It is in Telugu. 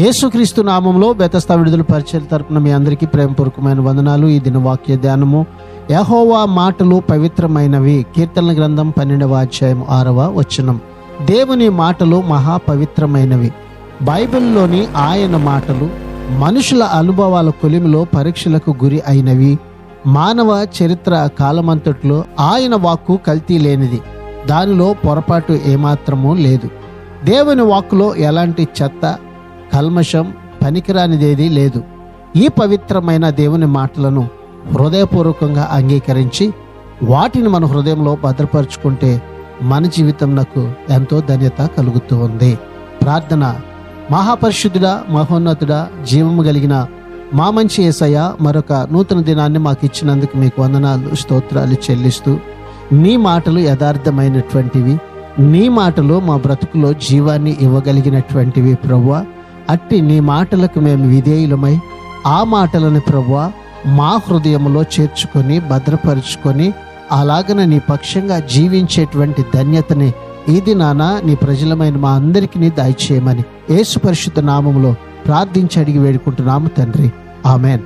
యేసుక్రీస్తు నామంలో బెతస్తా విడుదల పరిచర్య తరపున మీ అందరికీ ప్రేమపూర్వకమైన వందనాలు. ఈ దిన వాక్య ధ్యానము, యెహోవా మాటలు పవిత్రమైనవి. కీర్తనల గ్రంథం 12వ అధ్యాయం 6వ వచనం. దేవుని మాటలు మహాపవిత్రమైనవి. బైబిల్లోని ఆయన మాటలు మనుషుల అనుభవాల కొలిమిలో పరీక్షలకు గురి అయినవి. మానవ చరిత్ర కాలమంతట్లో ఆయన వాక్కు కల్తీ లేనిది, దానిలో పొరపాటు ఏమాత్రమూ లేదు. దేవుని వాక్కులో ఎలాంటి చెత్త, కల్మషం, పనికిరానిదేదీ లేదు. ఈ పవిత్రమైన దేవుని మాటలను హృదయపూర్వకంగా అంగీకరించి వాటిని మన హృదయంలో భద్రపరుచుకుంటే మన జీవితంకు ఎంతో ధన్యత కలుగుతూ ఉంది. ప్రార్థన. మహాపరిశుద్ధుడా, మహోన్నతుడా, జీవము కలిగిన మా మంచి యేసయ్య, మరొక నూతన దినాన్ని మాకు ఇచ్చినందుకు మీకు వందనాలు, స్తోత్రాలు చెల్లిస్తూ, నీ మాటలు యథార్థమైనటువంటివి, నీ మాటలు మా బ్రతుకులో జీవాన్ని ఇవ్వగలిగినటువంటివి ప్రభువా. అట్టి నీ మాటలకు మేము విధేయులమై ఆ మాటలను ప్రభువా మా హృదయంలో చేర్చుకొని భద్రపరుచుకొని అలాగన నీ పక్షంగా జీవించేటువంటి ధన్యతని ఈ దినాన నీ ప్రజలమైన మా అందరికీ దయచేయమని యేసు పరిశుద్ధ నామములో ప్రార్థించి అడిగి వేడుకుంటున్నాము తండ్రి. ఆమెన్.